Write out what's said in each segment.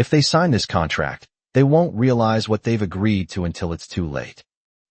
If they sign this contract, they won't realize what they've agreed to until it's too late.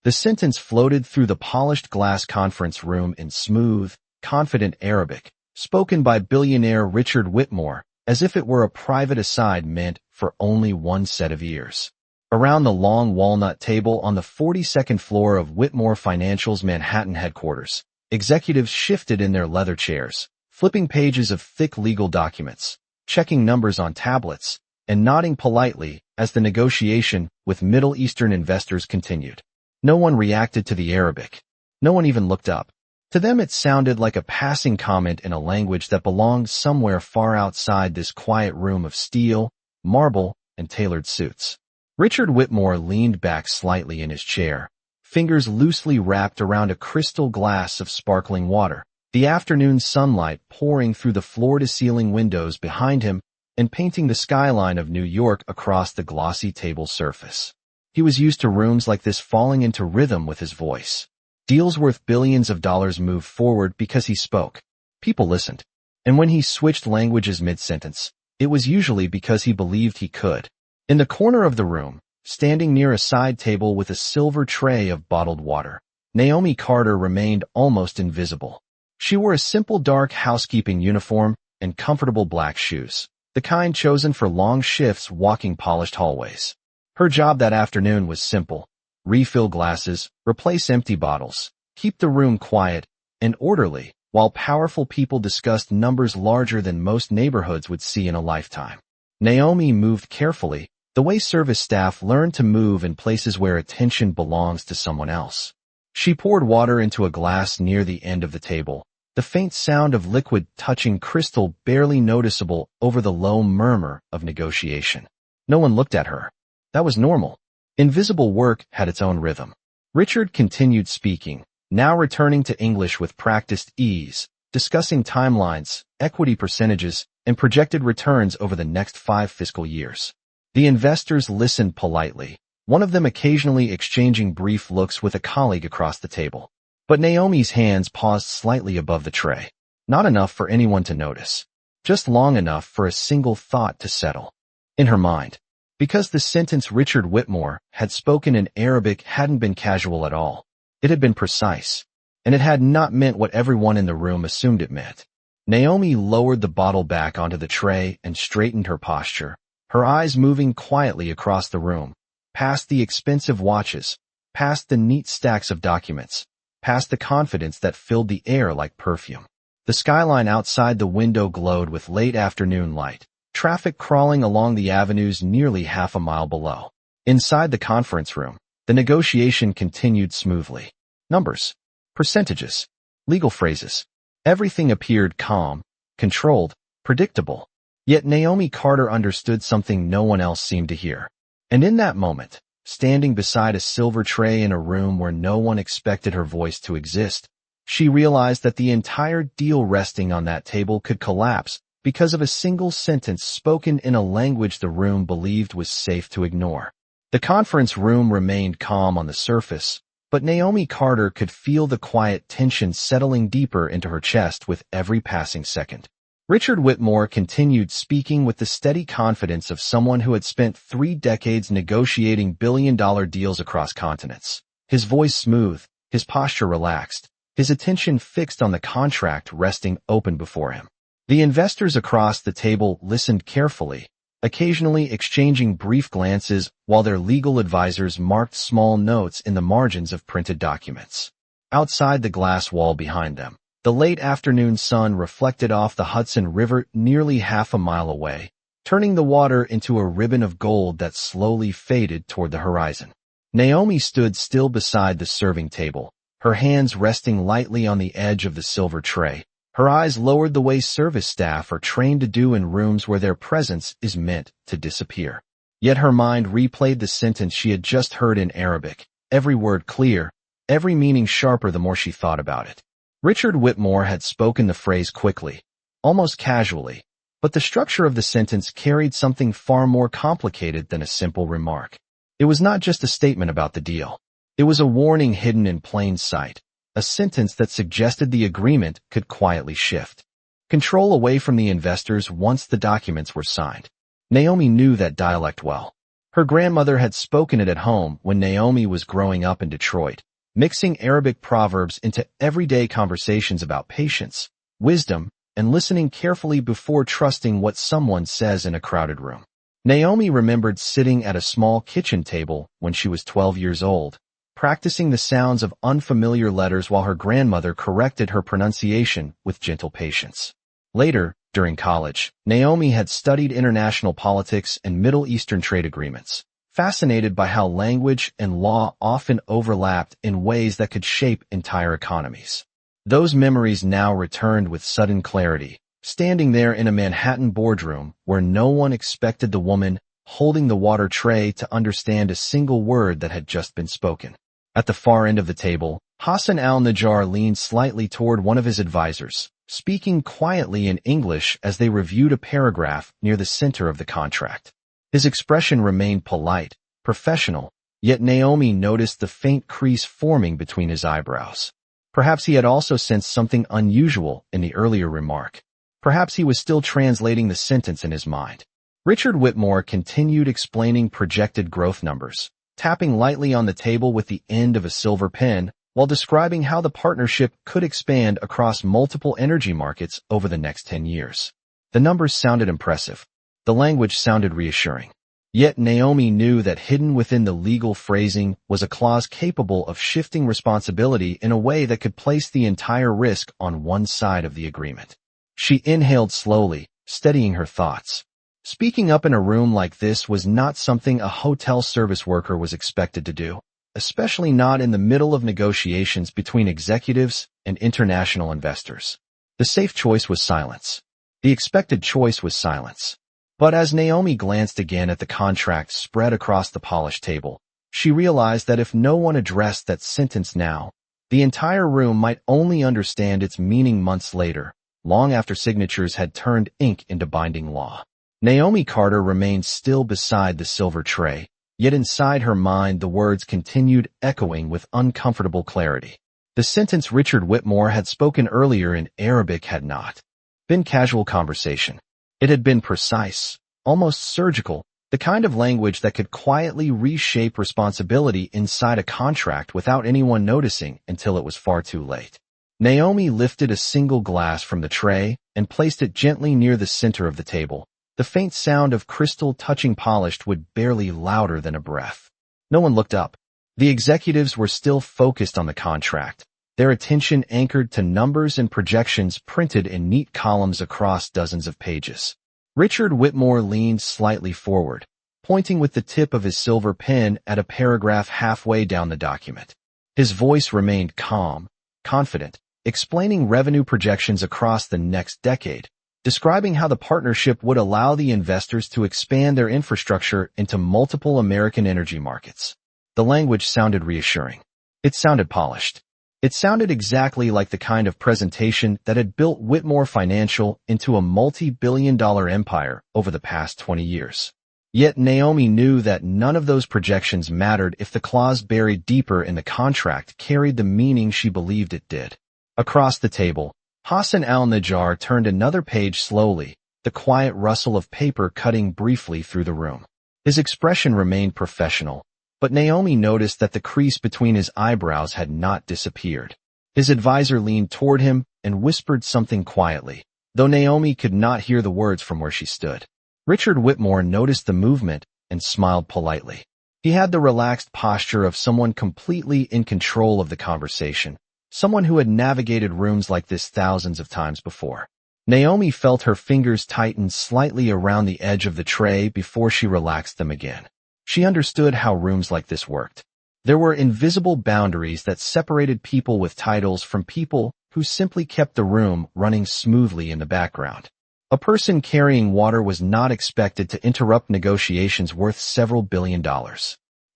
The sentence floated through the polished glass conference room in smooth, confident Arabic, spoken by billionaire Richard Whitmore, as if it were a private aside meant for only one set of ears. Around the long walnut table on the 42nd floor of Whitmore Financial's Manhattan headquarters, executives shifted in their leather chairs, flipping pages of thick legal documents, checking numbers on tablets, and nodding politely as the negotiation with Middle Eastern investors continued. No one reacted to the Arabic. No one even looked up. To them it sounded like a passing comment in a language that belonged somewhere far outside this quiet room of steel, marble, and tailored suits. Richard Whitmore leaned back slightly in his chair, fingers loosely wrapped around a crystal glass of sparkling water, the afternoon sunlight pouring through the floor-to-ceiling windows behind him and painting the skyline of New York across the glossy table surface. He was used to rooms like this falling into rhythm with his voice. Deals worth billions of dollars moved forward because he spoke. People listened. And when he switched languages mid-sentence, it was usually because he believed he could. In the corner of the room, standing near a side table with a silver tray of bottled water, Naomi Carter remained almost invisible. She wore a simple dark housekeeping uniform and comfortable black shoes, the kind chosen for long shifts walking polished hallways. Her job that afternoon was simple: refill glasses, replace empty bottles, keep the room quiet and orderly, while powerful people discussed numbers larger than most neighborhoods would see in a lifetime. Naomi moved carefully, the way service staff learn to move in places where attention belongs to someone else. She poured water into a glass near the end of the table, the faint sound of liquid touching crystal barely noticeable over the low murmur of negotiation. No one looked at her. That was normal. Invisible work had its own rhythm. Richard continued speaking, now returning to English with practiced ease, discussing timelines, equity percentages, and projected returns over the next 5 fiscal years. The investors listened politely, one of them occasionally exchanging brief looks with a colleague across the table. But Naomi's hands paused slightly above the tray. Not enough for anyone to notice. Just long enough for a single thought to settle. In her mind. Because the sentence Richard Whitmore had spoken in Arabic hadn't been casual at all. It had been precise. And it had not meant what everyone in the room assumed it meant. Naomi lowered the bottle back onto the tray and straightened her posture, her eyes moving quietly across the room, past the expensive watches, past the neat stacks of documents, past the confidence that filled the air like perfume. The skyline outside the window glowed with late afternoon light, traffic crawling along the avenues nearly half a mile below. Inside the conference room, the negotiation continued smoothly. Numbers, percentages, legal phrases. Everything appeared calm, controlled, predictable. Yet Naomi Carter understood something no one else seemed to hear. And in that moment, standing beside a silver tray in a room where no one expected her voice to exist, she realized that the entire deal resting on that table could collapse because of a single sentence spoken in a language the room believed was safe to ignore. The conference room remained calm on the surface, but Naomi Carter could feel the quiet tension settling deeper into her chest with every passing second. Richard Whitmore continued speaking with the steady confidence of someone who had spent 3 decades negotiating billion-dollar deals across continents. His voice smooth, his posture relaxed, his attention fixed on the contract resting open before him. The investors across the table listened carefully, occasionally exchanging brief glances while their legal advisors marked small notes in the margins of printed documents. Outside the glass wall behind them, the late afternoon sun reflected off the Hudson River nearly half a mile away, turning the water into a ribbon of gold that slowly faded toward the horizon. Naomi stood still beside the serving table, her hands resting lightly on the edge of the silver tray, her eyes lowered the way service staff are trained to do in rooms where their presence is meant to disappear. Yet her mind replayed the sentence she had just heard in Arabic, every word clear, every meaning sharper the more she thought about it. Richard Whitmore had spoken the phrase quickly, almost casually, but the structure of the sentence carried something far more complicated than a simple remark. It was not just a statement about the deal. It was a warning hidden in plain sight, a sentence that suggested the agreement could quietly shift. Control away from the investors once the documents were signed. Naomi knew that dialect well. Her grandmother had spoken it at home when Naomi was growing up in Detroit, mixing Arabic proverbs into everyday conversations about patience, wisdom, and listening carefully before trusting what someone says in a crowded room. Naomi remembered sitting at a small kitchen table when she was 12 years old, practicing the sounds of unfamiliar letters while her grandmother corrected her pronunciation with gentle patience. Later, during college, Naomi had studied international politics and Middle Eastern trade agreements, fascinated by how language and law often overlapped in ways that could shape entire economies. Those memories now returned with sudden clarity, standing there in a Manhattan boardroom where no one expected the woman holding the water tray to understand a single word that had just been spoken. At the far end of the table, Hassan al-Najjar leaned slightly toward one of his advisors, speaking quietly in English as they reviewed a paragraph near the center of the contract. His expression remained polite, professional, yet Naomi noticed the faint crease forming between his eyebrows. Perhaps he had also sensed something unusual in the earlier remark. Perhaps he was still translating the sentence in his mind. Richard Whitmore continued explaining projected growth numbers, tapping lightly on the table with the end of a silver pen, while describing how the partnership could expand across multiple energy markets over the next 10 years. The numbers sounded impressive. The language sounded reassuring. Yet Naomi knew that hidden within the legal phrasing was a clause capable of shifting responsibility in a way that could place the entire risk on one side of the agreement. She inhaled slowly, steadying her thoughts. Speaking up in a room like this was not something a hotel service worker was expected to do, especially not in the middle of negotiations between executives and international investors. The safe choice was silence. The expected choice was silence. But as Naomi glanced again at the contract spread across the polished table, she realized that if no one addressed that sentence now, the entire room might only understand its meaning months later, long after signatures had turned ink into binding law. Naomi Carter remained still beside the silver tray, yet inside her mind the words continued echoing with uncomfortable clarity. The sentence Richard Whitmore had spoken earlier in Arabic had not been casual conversation. It had been precise, almost surgical, the kind of language that could quietly reshape responsibility inside a contract without anyone noticing until it was far too late. Naomi lifted a single glass from the tray and placed it gently near the center of the table. The faint sound of crystal touching polished would barely louder than a breath. No one looked up. The executives were still focused on the contract, their attention anchored to numbers and projections printed in neat columns across dozens of pages. Richard Whitmore leaned slightly forward, pointing with the tip of his silver pen at a paragraph halfway down the document. His voice remained calm, confident, explaining revenue projections across the next decade, describing how the partnership would allow the investors to expand their infrastructure into multiple American energy markets. The language sounded reassuring. It sounded polished. It sounded exactly like the kind of presentation that had built Whitmore Financial into a multi-billion-dollar empire over the past 20 years. Yet Naomi knew that none of those projections mattered if the clause buried deeper in the contract carried the meaning she believed it did. Across the table, Hassan al-Najjar turned another page slowly, the quiet rustle of paper cutting briefly through the room. His expression remained professional, but Naomi noticed that the crease between his eyebrows had not disappeared. His advisor leaned toward him and whispered something quietly, though Naomi could not hear the words from where she stood. Richard Whitmore noticed the movement and smiled politely. He had the relaxed posture of someone completely in control of the conversation, someone who had navigated rooms like this thousands of times before. Naomi felt her fingers tighten slightly around the edge of the tray before she relaxed them again. She understood how rooms like this worked. There were invisible boundaries that separated people with titles from people who simply kept the room running smoothly in the background. A person carrying water was not expected to interrupt negotiations worth several $billion.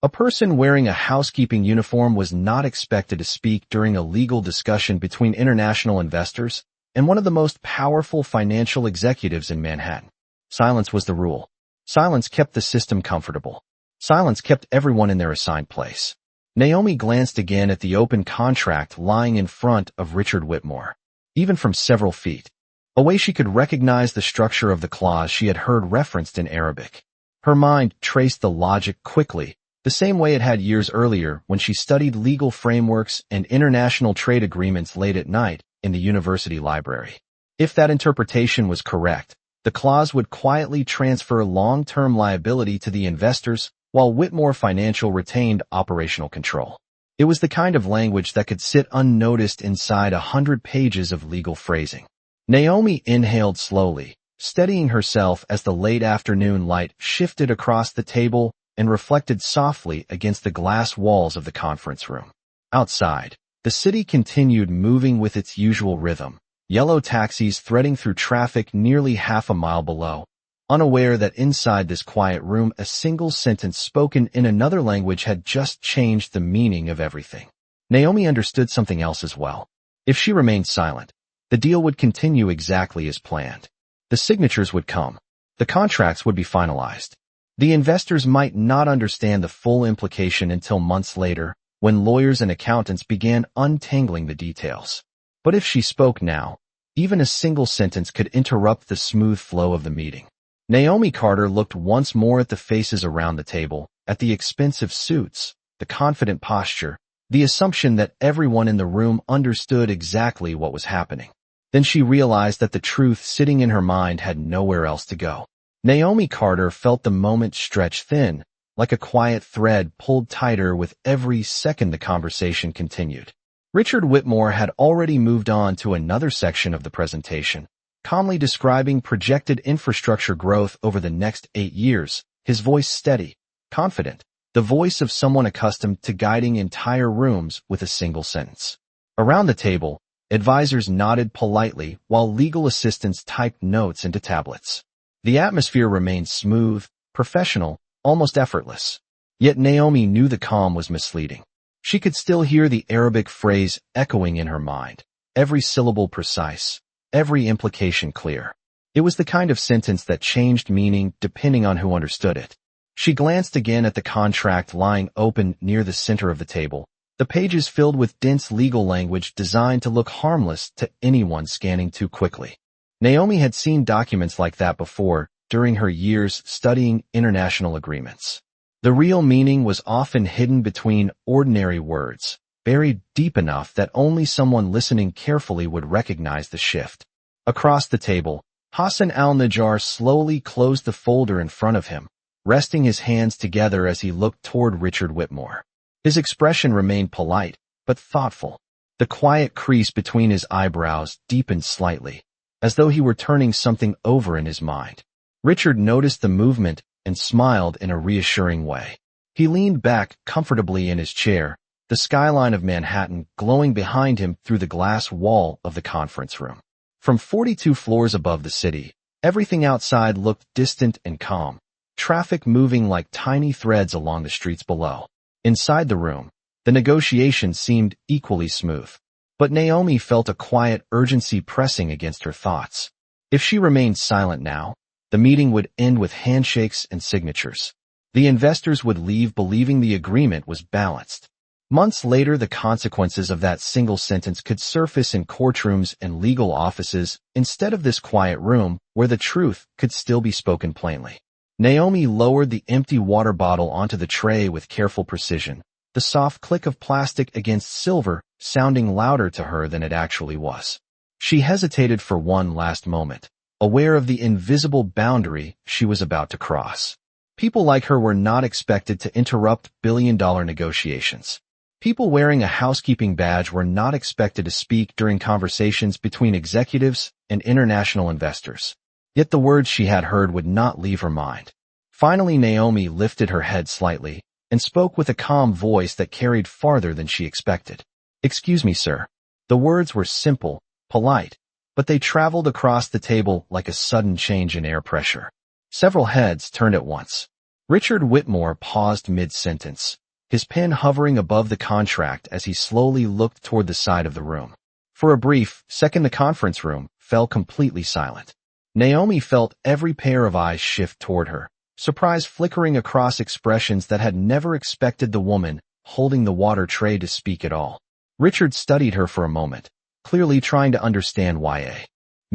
A person wearing a housekeeping uniform was not expected to speak during a legal discussion between international investors and one of the most powerful financial executives in Manhattan. Silence was the rule. Silence kept the system comfortable. Silence kept everyone in their assigned place. Naomi glanced again at the open contract lying in front of Richard Whitmore. Even from several feet, a way she could recognize the structure of the clause she had heard referenced in Arabic. Her mind traced the logic quickly, the same way it had years earlier when she studied legal frameworks and international trade agreements late at night in the university library. If that interpretation was correct, the clause would quietly transfer long-term liability to the investors while Whitmore Financial retained operational control. It was the kind of language that could sit unnoticed inside 100 pages of legal phrasing. Naomi inhaled slowly, steadying herself as the late afternoon light shifted across the table and reflected softly against the glass walls of the conference room. Outside, the city continued moving with its usual rhythm, yellow taxis threading through traffic nearly half a mile below, unaware that inside this quiet room a single sentence spoken in another language had just changed the meaning of everything. Naomi understood something else as well. If she remained silent, the deal would continue exactly as planned. The signatures would come. The contracts would be finalized. The investors might not understand the full implication until months later, when lawyers and accountants began untangling the details. But if she spoke now, even a single sentence could interrupt the smooth flow of the meeting. Naomi Carter looked once more at the faces around the table, at the expensive suits, the confident posture, the assumption that everyone in the room understood exactly what was happening. Then she realized that the truth sitting in her mind had nowhere else to go. Naomi Carter felt the moment stretch thin, like a quiet thread pulled tighter with every second the conversation continued. Richard Whitmore had already moved on to another section of the presentation, calmly describing projected infrastructure growth over the next 8 years, his voice steady, confident, the voice of someone accustomed to guiding entire rooms with a single sentence. Around the table, advisors nodded politely while legal assistants typed notes into tablets. The atmosphere remained smooth, professional, almost effortless. Yet Naomi knew the calm was misleading. She could still hear the Arabic phrase echoing in her mind, every syllable precise, every implication clear. It was the kind of sentence that changed meaning depending on who understood it. She glanced again at the contract lying open near the center of the table, the pages filled with dense legal language designed to look harmless to anyone scanning too quickly. Naomi had seen documents like that before during her years studying international agreements. The real meaning was often hidden between ordinary words, buried deep enough that only someone listening carefully would recognize the shift. Across the table, Hassan al-Najjar slowly closed the folder in front of him, resting his hands together as he looked toward Richard Whitmore. His expression remained polite, but thoughtful. The quiet crease between his eyebrows deepened slightly, as though he were turning something over in his mind. Richard noticed the movement and smiled in a reassuring way. He leaned back comfortably in his chair, the skyline of Manhattan glowing behind him through the glass wall of the conference room. From 42 floors above the city, everything outside looked distant and calm, traffic moving like tiny threads along the streets below. Inside the room, the negotiations seemed equally smooth. But Naomi felt a quiet urgency pressing against her thoughts. If she remained silent now, the meeting would end with handshakes and signatures. The investors would leave believing the agreement was balanced. Months later, the consequences of that single sentence could surface in courtrooms and legal offices instead of this quiet room where the truth could still be spoken plainly. Naomi lowered the empty water bottle onto the tray with careful precision, the soft click of plastic against silver sounding louder to her than it actually was. She hesitated for one last moment, aware of the invisible boundary she was about to cross. People like her were not expected to interrupt billion-dollar negotiations. People wearing a housekeeping badge were not expected to speak during conversations between executives and international investors. Yet the words she had heard would not leave her mind. Finally, Naomi lifted her head slightly and spoke with a calm voice that carried farther than she expected. "Excuse me, sir." The words were simple, polite, but they traveled across the table like a sudden change in air pressure. Several heads turned at once. Richard Whitmore paused mid-sentence, his pen hovering above the contract as he slowly looked toward the side of the room. For a brief second, the conference room fell completely silent. Naomi felt every pair of eyes shift toward her, surprise flickering across expressions that had never expected the woman holding the water tray to speak at all. Richard studied her for a moment, clearly trying to understand why.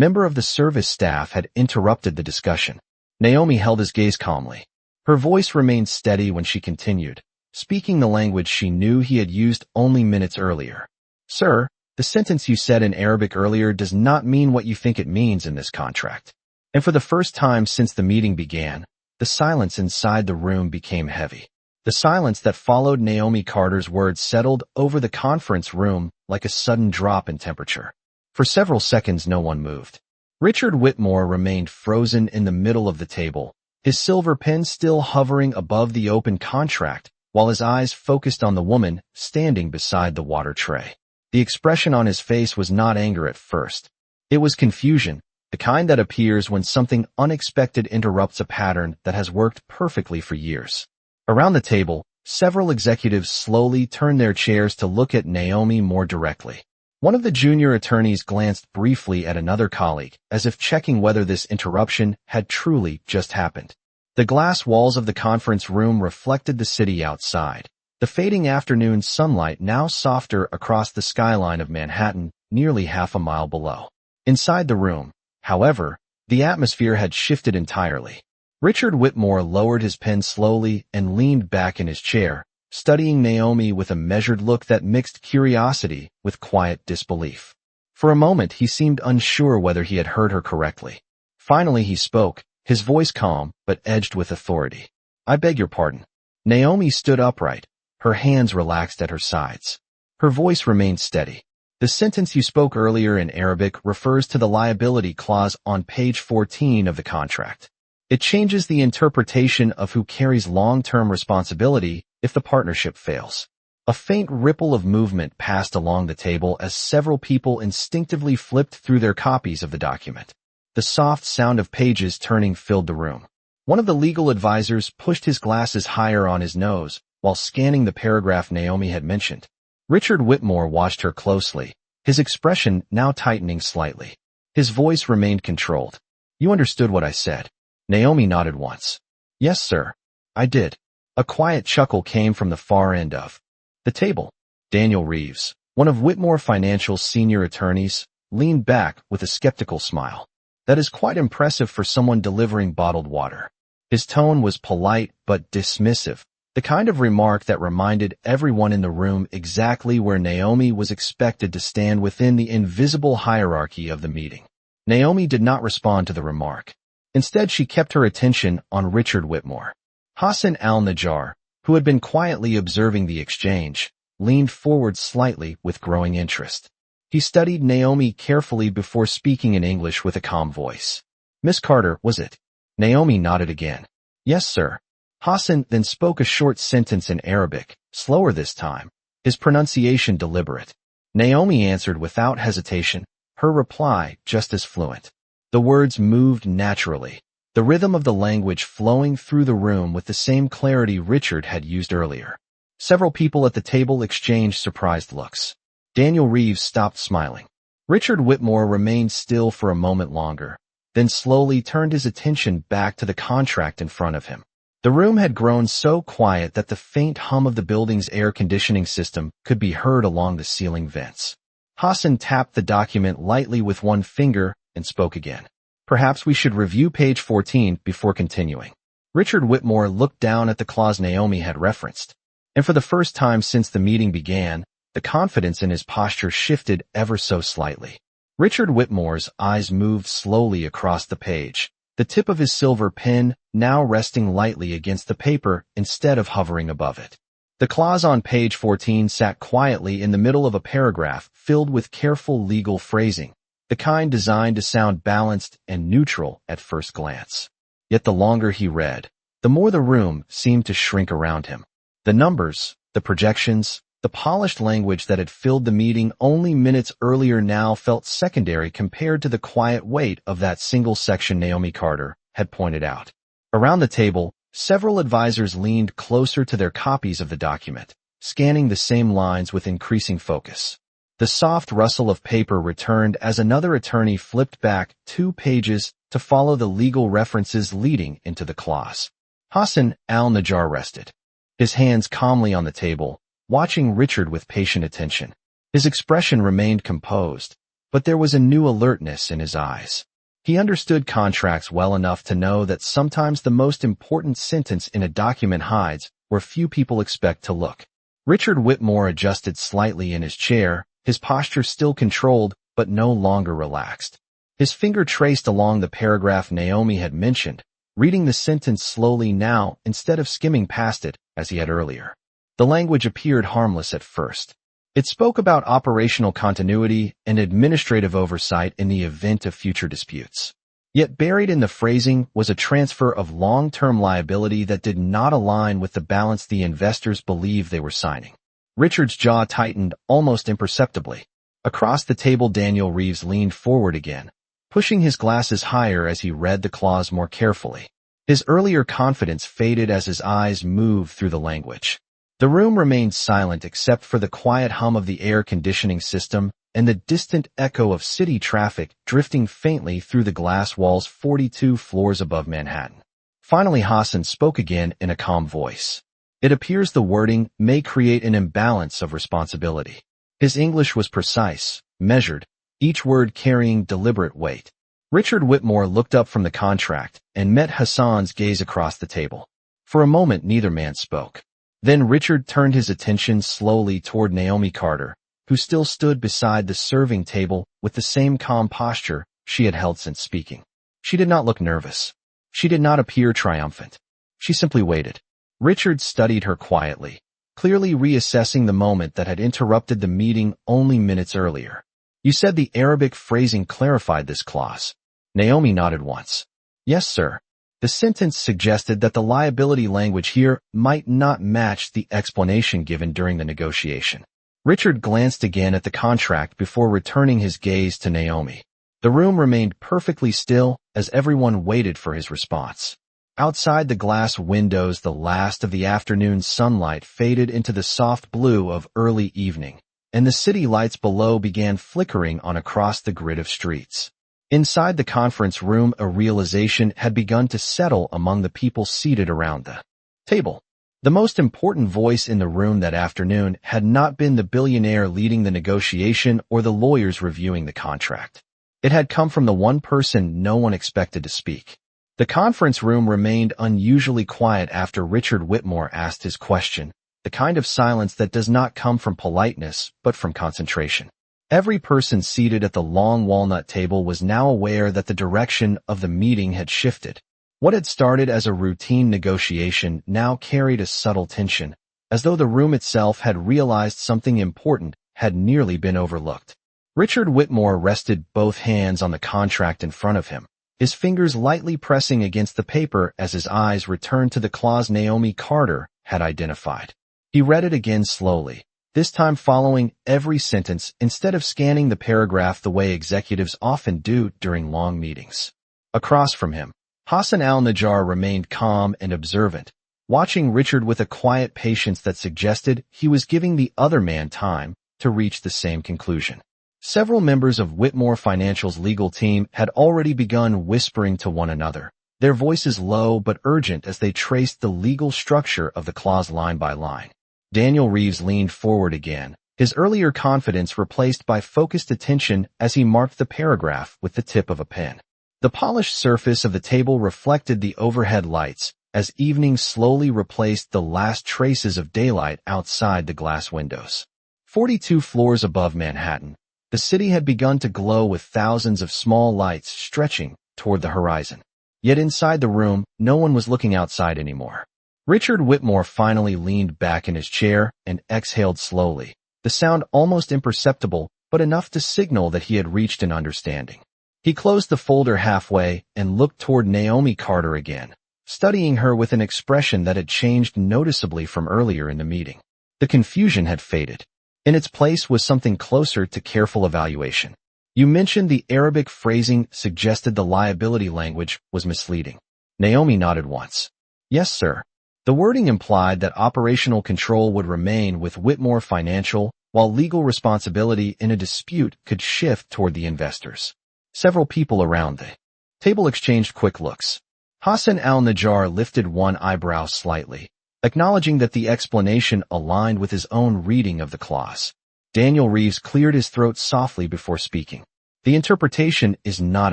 member of the service staff, had interrupted the discussion. Naomi held his gaze calmly. Her voice remained steady when she continued, speaking the language she knew he had used only minutes earlier. Sir, the sentence you said in Arabic earlier does not mean what you think it means in this contract. And for the first time since the meeting began, the silence inside the room became heavy. The silence that followed Naomi Carter's words settled over the conference room like a sudden drop in temperature. For several seconds no one moved. Richard Whitmore remained frozen in the middle of the table, his silver pen still hovering above the open contract, while his eyes focused on the woman standing beside the water tray. The expression on his face was not anger at first. It was confusion, the kind that appears when something unexpected interrupts a pattern that has worked perfectly for years. Around the table, several executives slowly turned their chairs to look at Naomi more directly. One of the junior attorneys glanced briefly at another colleague, as if checking whether this interruption had truly just happened. The glass walls of the conference room reflected the city outside, the fading afternoon sunlight now softer across the skyline of Manhattan, nearly half a mile below. Inside the room, however, the atmosphere had shifted entirely. Richard Whitmore lowered his pen slowly and leaned back in his chair, studying Naomi with a measured look that mixed curiosity with quiet disbelief. For a moment he seemed unsure whether he had heard her correctly. Finally he spoke, his voice calm but edged with authority. I beg your pardon. Naomi stood upright, her hands relaxed at her sides. Her voice remained steady. The sentence you spoke earlier in Arabic refers to the liability clause on page 14 of the contract. It changes the interpretation of who carries long-term responsibility if the partnership fails. A faint ripple of movement passed along the table as several people instinctively flipped through their copies of the document. The soft sound of pages turning filled the room. One of the legal advisors pushed his glasses higher on his nose while scanning the paragraph Naomi had mentioned. Richard Whitmore watched her closely, his expression now tightening slightly. His voice remained controlled. You understood what I said. Naomi nodded once. Yes, sir. I did. A quiet chuckle came from the far end of the table. Daniel Reeves, one of Whitmore Financial's senior attorneys, leaned back with a skeptical smile. That is quite impressive for someone delivering bottled water. His tone was polite but dismissive, the kind of remark that reminded everyone in the room exactly where Naomi was expected to stand within the invisible hierarchy of the meeting. Naomi did not respond to the remark. Instead, she kept her attention on Richard Whitmore. Hassan al-Najjar, who had been quietly observing the exchange, leaned forward slightly with growing interest. He studied Naomi carefully before speaking in English with a calm voice. Miss Carter, was it? Naomi nodded again. Yes, sir. Hassan then spoke a short sentence in Arabic, slower this time, his pronunciation deliberate. Naomi answered without hesitation, her reply just as fluent. The words moved naturally, the rhythm of the language flowing through the room with the same clarity Richard had used earlier. Several people at the table exchanged surprised looks. Daniel Reeves stopped smiling. Richard Whitmore remained still for a moment longer, then slowly turned his attention back to the contract in front of him. The room had grown so quiet that the faint hum of the building's air conditioning system could be heard along the ceiling vents. Hassan tapped the document lightly with one finger and spoke again. Perhaps we should review page 14 before continuing. Richard Whitmore looked down at the clause Naomi had referenced, and for the first time since the meeting began, the confidence in his posture shifted ever so slightly. Richard Whitmore's eyes moved slowly across the page, the tip of his silver pen now resting lightly against the paper instead of hovering above it. The clause on page 14 sat quietly in the middle of a paragraph filled with careful legal phrasing, the kind designed to sound balanced and neutral at first glance. Yet the longer he read, the more the room seemed to shrink around him. The numbers, the projections, the polished language that had filled the meeting only minutes earlier now felt secondary compared to the quiet weight of that single section Naomi Carter had pointed out. Around the table, several advisors leaned closer to their copies of the document, scanning the same lines with increasing focus. The soft rustle of paper returned as another attorney flipped back 2 pages to follow the legal references leading into the clause. Hassan al-Najjar rested, his hands calmly on the table, watching Richard with patient attention. His expression remained composed, but there was a new alertness in his eyes. He understood contracts well enough to know that sometimes the most important sentence in a document hides where few people expect to look. Richard Whitmore adjusted slightly in his chair, his posture still controlled but no longer relaxed. His finger traced along the paragraph Naomi had mentioned, reading the sentence slowly now instead of skimming past it as he had earlier. The language appeared harmless at first. It spoke about operational continuity and administrative oversight in the event of future disputes. Yet buried in the phrasing was a transfer of long-term liability that did not align with the balance the investors believed they were signing. Richard's jaw tightened almost imperceptibly. Across the table, Daniel Reeves leaned forward again, pushing his glasses higher as he read the clause more carefully. His earlier confidence faded as his eyes moved through the language. The room remained silent except for the quiet hum of the air conditioning system and the distant echo of city traffic drifting faintly through the glass walls 42 floors above Manhattan. Finally, Hassan spoke again in a calm voice. It appears the wording may create an imbalance of responsibility. His English was precise, measured, each word carrying deliberate weight. Richard Whitmore looked up from the contract and met Hassan's gaze across the table. For a moment, neither man spoke. Then Richard turned his attention slowly toward Naomi Carter, who still stood beside the serving table with the same calm posture she had held since speaking. She did not look nervous. She did not appear triumphant. She simply waited. Richard studied her quietly, clearly reassessing the moment that had interrupted the meeting only minutes earlier. You said the Arabic phrasing clarified this clause. Naomi nodded once. Yes, sir. The sentence suggested that the liability language here might not match the explanation given during the negotiation. Richard glanced again at the contract before returning his gaze to Naomi. The room remained perfectly still as everyone waited for his response. Outside the glass windows, the last of the afternoon sunlight faded into the soft blue of early evening, and the city lights below began flickering on across the grid of streets. Inside the conference room, a realization had begun to settle among the people seated around the table. The most important voice in the room that afternoon had not been the billionaire leading the negotiation or the lawyers reviewing the contract. It had come from the one person no one expected to speak. The conference room remained unusually quiet after Richard Whitmore asked his question, the kind of silence that does not come from politeness but from concentration. Every person seated at the long walnut table was now aware that the direction of the meeting had shifted. What had started as a routine negotiation now carried a subtle tension, as though the room itself had realized something important had nearly been overlooked. Richard Whitmore rested both hands on the contract in front of him, his fingers lightly pressing against the paper as his eyes returned to the clause Naomi Carter had identified. He read it again slowly, this time following every sentence instead of scanning the paragraph the way executives often do during long meetings. Across from him, Hassan al-Najjar remained calm and observant, watching Richard with a quiet patience that suggested he was giving the other man time to reach the same conclusion. Several members of Whitmore Financial's legal team had already begun whispering to one another, their voices low but urgent as they traced the legal structure of the clause line by line. Daniel Reeves leaned forward again, his earlier confidence replaced by focused attention as he marked the paragraph with the tip of a pen. The polished surface of the table reflected the overhead lights as evening slowly replaced the last traces of daylight outside the glass windows. 42 floors above Manhattan, the city had begun to glow with thousands of small lights stretching toward the horizon. Yet inside the room, no one was looking outside anymore. Richard Whitmore finally leaned back in his chair and exhaled slowly, the sound almost imperceptible but enough to signal that he had reached an understanding. He closed the folder halfway and looked toward Naomi Carter again, studying her with an expression that had changed noticeably from earlier in the meeting. The confusion had faded. In its place was something closer to careful evaluation. You mentioned the Arabic phrasing suggested the liability language was misleading. Naomi nodded once. Yes, sir. The wording implied that operational control would remain with Whitmore Financial, while legal responsibility in a dispute could shift toward the investors. Several people around the table exchanged quick looks. Hassan al-Najjar lifted one eyebrow slightly, acknowledging that the explanation aligned with his own reading of the clause. Daniel Reeves cleared his throat softly before speaking. The interpretation is not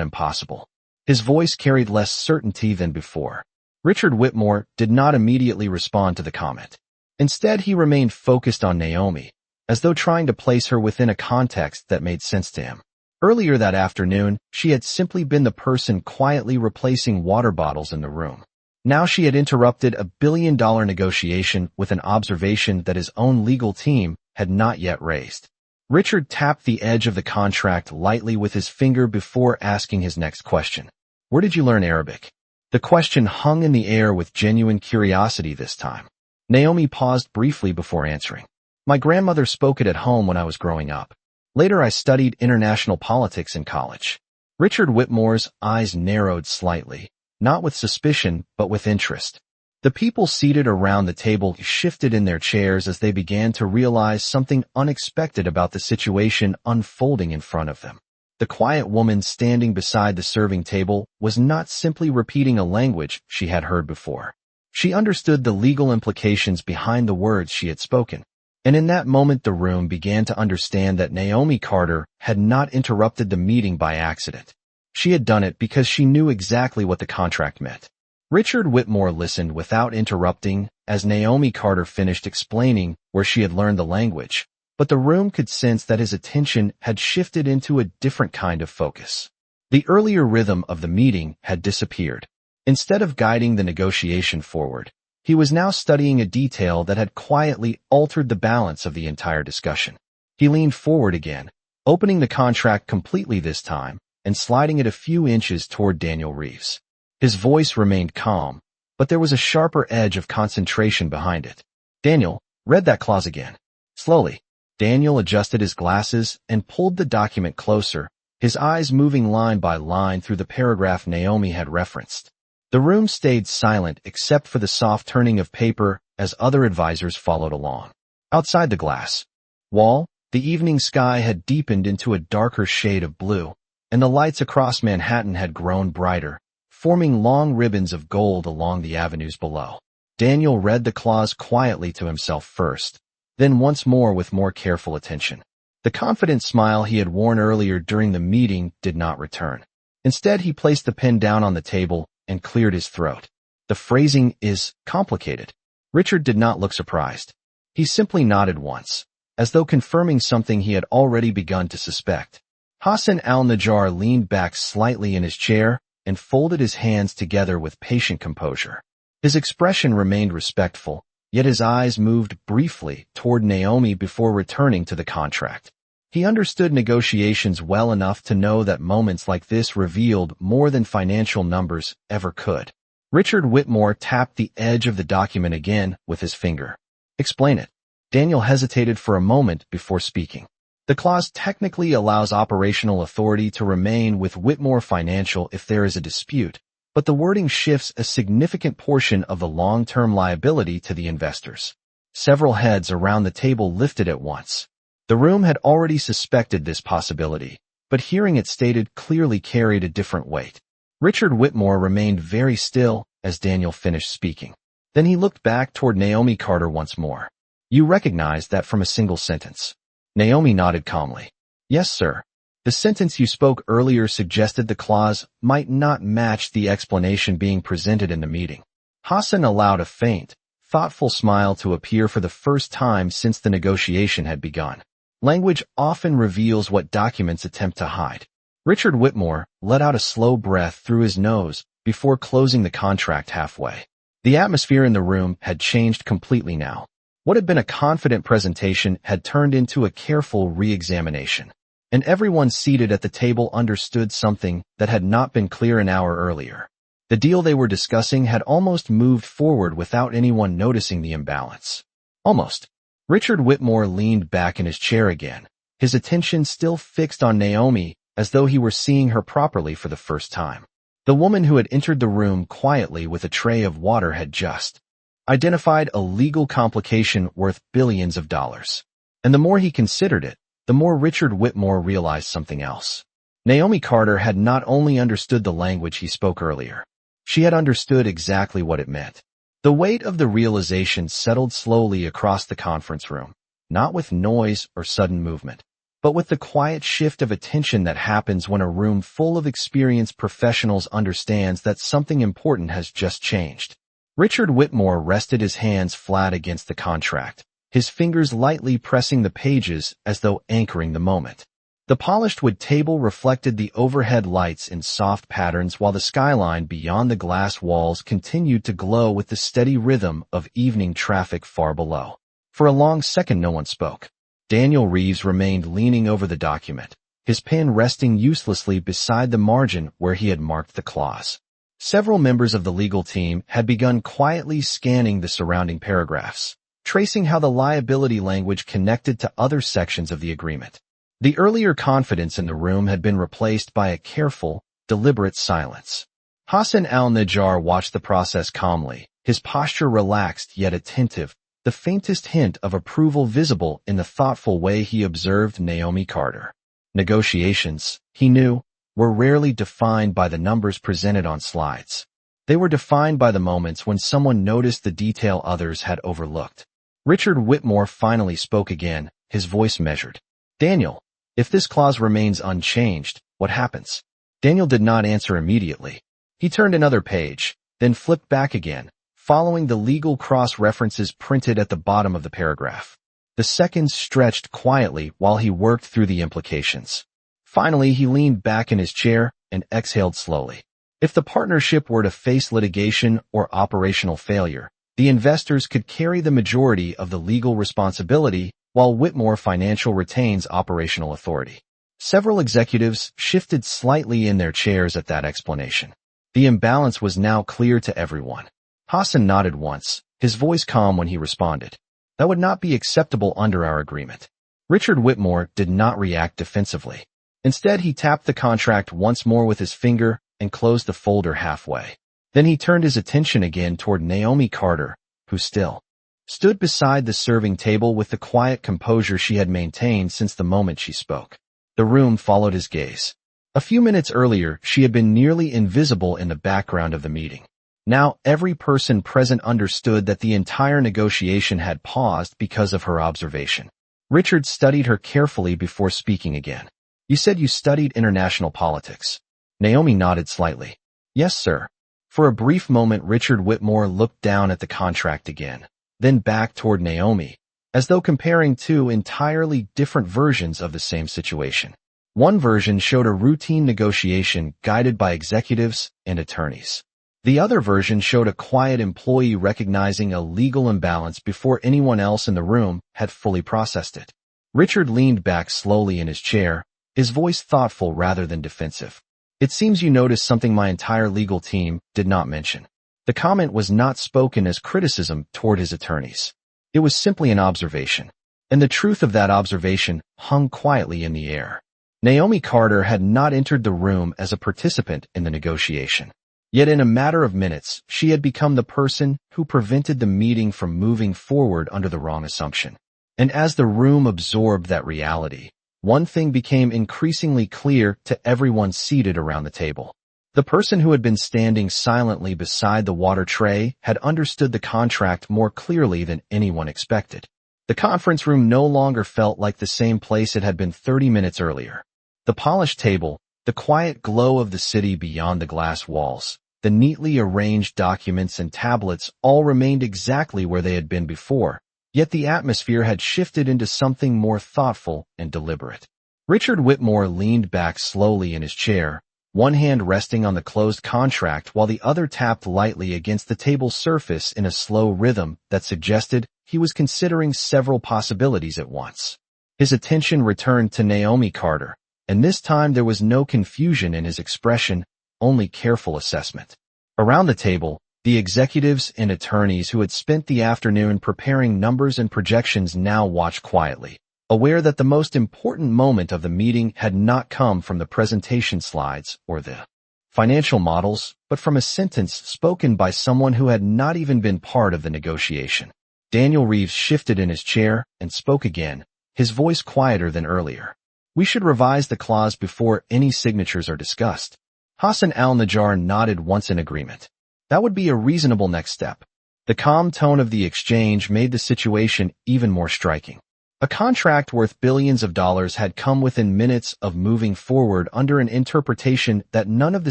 impossible. His voice carried less certainty than before. Richard Whitmore did not immediately respond to the comment. Instead, he remained focused on Naomi, as though trying to place her within a context that made sense to him. Earlier that afternoon, she had simply been the person quietly replacing water bottles in the room. Now she had interrupted a billion-dollar negotiation with an observation that his own legal team had not yet raised. Richard tapped the edge of the contract lightly with his finger before asking his next question. Where did you learn Arabic? The question hung in the air with genuine curiosity this time. Naomi paused briefly before answering. My grandmother spoke it at home when I was growing up. Later I studied international politics in college. Richard Whitmore's eyes narrowed slightly, not with suspicion, but with interest. The people seated around the table shifted in their chairs as they began to realize something unexpected about the situation unfolding in front of them. The quiet woman standing beside the serving table was not simply repeating a language she had heard before. She understood the legal implications behind the words she had spoken. And in that moment the room began to understand that Naomi Carter had not interrupted the meeting by accident. She had done it because she knew exactly what the contract meant. Richard Whitmore listened without interrupting as Naomi Carter finished explaining where she had learned the language, but the room could sense that his attention had shifted into a different kind of focus. The earlier rhythm of the meeting had disappeared. Instead of guiding the negotiation forward, he was now studying a detail that had quietly altered the balance of the entire discussion. He leaned forward again, opening the contract completely this time, and sliding it a few inches toward Daniel Reeves. His voice remained calm, but there was a sharper edge of concentration behind it. Daniel, read that clause again. Slowly, Daniel adjusted his glasses and pulled the document closer, his eyes moving line by line through the paragraph Naomi had referenced. The room stayed silent except for the soft turning of paper as other advisors followed along. Outside the glass wall, the evening sky had deepened into a darker shade of blue, and the lights across Manhattan had grown brighter, forming long ribbons of gold along the avenues below. Daniel read the clause quietly to himself first, then once more with more careful attention. The confident smile he had worn earlier during the meeting did not return. Instead, he placed the pen down on the table and cleared his throat. The phrasing is complicated. Richard did not look surprised. He simply nodded once, as though confirming something he had already begun to suspect. Hassan al-Najjar leaned back slightly in his chair and folded his hands together with patient composure. His expression remained respectful, yet his eyes moved briefly toward Naomi before returning to the contract. He understood negotiations well enough to know that moments like this revealed more than financial numbers ever could. Richard Whitmore tapped the edge of the document again with his finger. Explain it. Daniel hesitated for a moment before speaking. The clause technically allows operational authority to remain with Whitmore Financial if there is a dispute, but the wording shifts a significant portion of the long-term liability to the investors. Several heads around the table lifted at once. The room had already suspected this possibility, but hearing it stated clearly carried a different weight. Richard Whitmore remained very still as Daniel finished speaking. Then he looked back toward Naomi Carter once more. You recognize that from a single sentence. Naomi nodded calmly. Yes, sir. The sentence you spoke earlier suggested the clause might not match the explanation being presented in the meeting. Hassan allowed a faint, thoughtful smile to appear for the first time since the negotiation had begun. Language often reveals what documents attempt to hide. Richard Whitmore let out a slow breath through his nose before closing the contract halfway. The atmosphere in the room had changed completely now. What had been a confident presentation had turned into a careful re-examination, and everyone seated at the table understood something that had not been clear an hour earlier. The deal they were discussing had almost moved forward without anyone noticing the imbalance. Almost. Richard Whitmore leaned back in his chair again, his attention still fixed on Naomi as though he were seeing her properly for the first time. The woman who had entered the room quietly with a tray of water had just identified a legal complication worth billions of dollars. And the more he considered it, the more Richard Whitmore realized something else. Naomi Carter had not only understood the language he spoke earlier, she had understood exactly what it meant. The weight of the realization settled slowly across the conference room, not with noise or sudden movement, but with the quiet shift of attention that happens when a room full of experienced professionals understands that something important has just changed. Richard Whitmore rested his hands flat against the contract, his fingers lightly pressing the pages as though anchoring the moment. The polished wood table reflected the overhead lights in soft patterns while the skyline beyond the glass walls continued to glow with the steady rhythm of evening traffic far below. For a long second no one spoke. Daniel Reeves remained leaning over the document, his pen resting uselessly beside the margin where he had marked the clause. Several members of the legal team had begun quietly scanning the surrounding paragraphs, tracing how the liability language connected to other sections of the agreement. The earlier confidence in the room had been replaced by a careful, deliberate silence. Hassan al-Najjar watched the process calmly, his posture relaxed yet attentive, the faintest hint of approval visible in the thoughtful way he observed Naomi Carter. Negotiations, he knew, were rarely defined by the numbers presented on slides. They were defined by the moments when someone noticed the detail others had overlooked. Richard Whitmore finally spoke again, his voice measured. "Daniel, if this clause remains unchanged, what happens?" Daniel did not answer immediately. He turned another page, then flipped back again, following the legal cross-references printed at the bottom of the paragraph. The seconds stretched quietly while he worked through the implications. Finally, he leaned back in his chair and exhaled slowly. If the partnership were to face litigation or operational failure, the investors could carry the majority of the legal responsibility, while Whitmore Financial retains operational authority. Several executives shifted slightly in their chairs at that explanation. The imbalance was now clear to everyone. Hassan nodded once, his voice calm when he responded. "That would not be acceptable under our agreement." Richard Whitmore did not react defensively. Instead, he tapped the contract once more with his finger and closed the folder halfway. Then he turned his attention again toward Naomi Carter, who still stood beside the serving table with the quiet composure she had maintained since the moment she spoke. The room followed his gaze. A few minutes earlier, she had been nearly invisible in the background of the meeting. Now, every person present understood that the entire negotiation had paused because of her observation. Richard studied her carefully before speaking again. "You said you studied international politics." Naomi nodded slightly. "Yes, sir." For a brief moment, Richard Whitmore looked down at the contract again, then back toward Naomi, as though comparing two entirely different versions of the same situation. One version showed a routine negotiation guided by executives and attorneys. The other version showed a quiet employee recognizing a legal imbalance before anyone else in the room had fully processed it. Richard leaned back slowly in his chair, his voice thoughtful rather than defensive. "It seems you noticed something my entire legal team did not mention." The comment was not spoken as criticism toward his attorneys. It was simply an observation. And the truth of that observation hung quietly in the air. Naomi Carter had not entered the room as a participant in the negotiation. Yet in a matter of minutes, she had become the person who prevented the meeting from moving forward under the wrong assumption. And as the room absorbed that reality, one thing became increasingly clear to everyone seated around the table. The person who had been standing silently beside the water tray had understood the contract more clearly than anyone expected. The conference room no longer felt like the same place it had been 30 minutes earlier. The polished table, the quiet glow of the city beyond the glass walls, the neatly arranged documents and tablets all remained exactly where they had been before, yet the atmosphere had shifted into something more thoughtful and deliberate. Richard Whitmore leaned back slowly in his chair, one hand resting on the closed contract while the other tapped lightly against the table's surface in a slow rhythm that suggested he was considering several possibilities at once. His attention returned to Naomi Carter, and this time there was no confusion in his expression, only careful assessment. Around the table, the executives and attorneys who had spent the afternoon preparing numbers and projections now watched quietly, aware that the most important moment of the meeting had not come from the presentation slides or the financial models, but from a sentence spoken by someone who had not even been part of the negotiation. Daniel Reeves shifted in his chair and spoke again, his voice quieter than earlier. "We should revise the clause before any signatures are discussed." Hassan al-Najjar nodded once in agreement. That would be a reasonable next step. The calm tone of the exchange made the situation even more striking. A contract worth billions of dollars had come within minutes of moving forward under an interpretation that none of the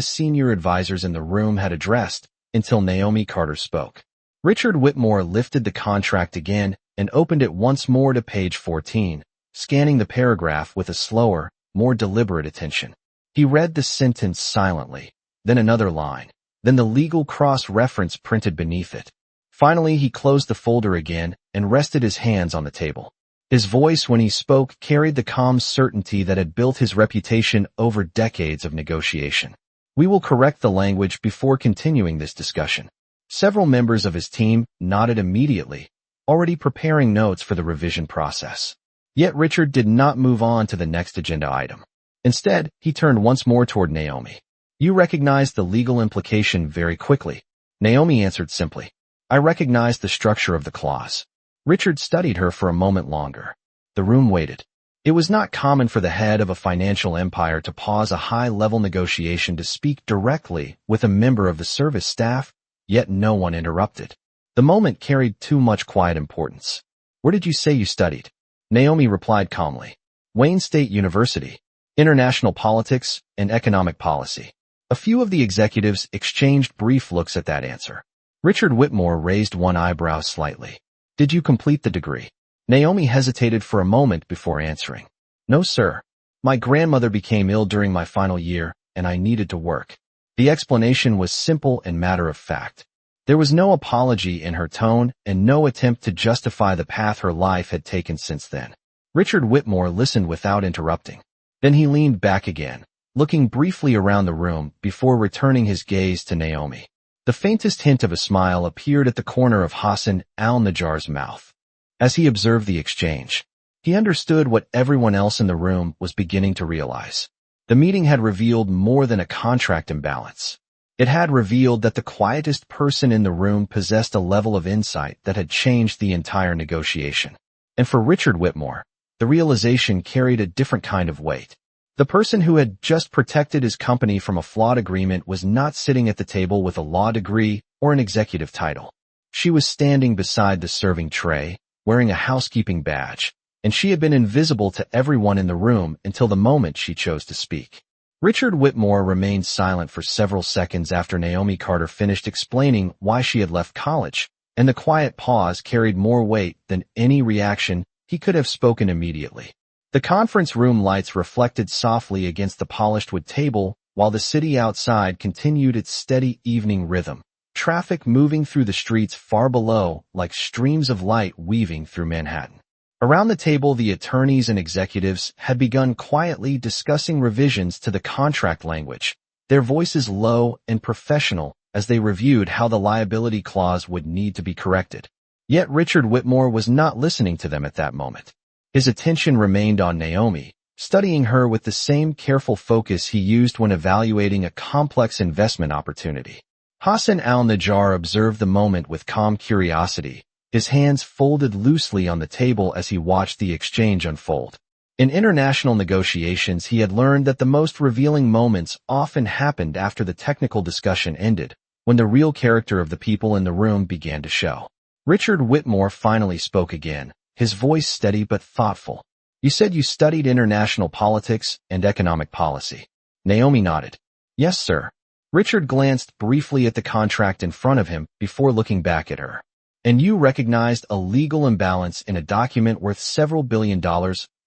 senior advisors in the room had addressed until Naomi Carter spoke. Richard Whitmore lifted the contract again and opened it once more to page 14, scanning the paragraph with a slower, more deliberate attention. He read the sentence silently, then another line, then the legal cross-reference printed beneath it. Finally, he closed the folder again and rested his hands on the table. His voice, when he spoke, carried the calm certainty that had built his reputation over decades of negotiation. We will correct the language before continuing this discussion. Several members of his team nodded immediately, already preparing notes for the revision process. Yet Richard did not move on to the next agenda item. Instead, he turned once more toward Naomi. You recognized the legal implication very quickly. Naomi answered simply. I recognized the structure of the clause. Richard studied her for a moment longer. The room waited. It was not common for the head of a financial empire to pause a high-level negotiation to speak directly with a member of the service staff, yet no one interrupted. The moment carried too much quiet importance. Where did you say you studied? Naomi replied calmly. Wayne State University. International politics and economic policy. A few of the executives exchanged brief looks at that answer. Richard Whitmore raised one eyebrow slightly. Did you complete the degree? Naomi hesitated for a moment before answering. No, sir. My grandmother became ill during my final year, and I needed to work. The explanation was simple and matter-of-fact. There was no apology in her tone and no attempt to justify the path her life had taken since then. Richard Whitmore listened without interrupting. Then he leaned back again, looking briefly around the room before returning his gaze to Naomi. The faintest hint of a smile appeared at the corner of Hassan al-Najjar's mouth. As he observed the exchange, he understood what everyone else in the room was beginning to realize. The meeting had revealed more than a contract imbalance. It had revealed that the quietest person in the room possessed a level of insight that had changed the entire negotiation. And for Richard Whitmore, the realization carried a different kind of weight. The person who had just protected his company from a flawed agreement was not sitting at the table with a law degree or an executive title. She was standing beside the serving tray, wearing a housekeeping badge, and she had been invisible to everyone in the room until the moment she chose to speak. Richard Whitmore remained silent for several seconds after Naomi Carter finished explaining why she had left college, and the quiet pause carried more weight than any reaction he could have spoken immediately. The conference room lights reflected softly against the polished wood table, while the city outside continued its steady evening rhythm, traffic moving through the streets far below like streams of light weaving through Manhattan. Around the table, the attorneys and executives had begun quietly discussing revisions to the contract language, their voices low and professional as they reviewed how the liability clause would need to be corrected. Yet Richard Whitmore was not listening to them at that moment. His attention remained on Naomi, studying her with the same careful focus he used when evaluating a complex investment opportunity. Hassan al-Najjar observed the moment with calm curiosity, his hands folded loosely on the table as he watched the exchange unfold. In international negotiations, he had learned that the most revealing moments often happened after the technical discussion ended, when the real character of the people in the room began to show. Richard Whitmore finally spoke again, his voice steady but thoughtful. You said you studied international politics and economic policy. Naomi nodded. Yes, sir. Richard glanced briefly at the contract in front of him before looking back at her. And you recognized a legal imbalance in a document worth several $1 billion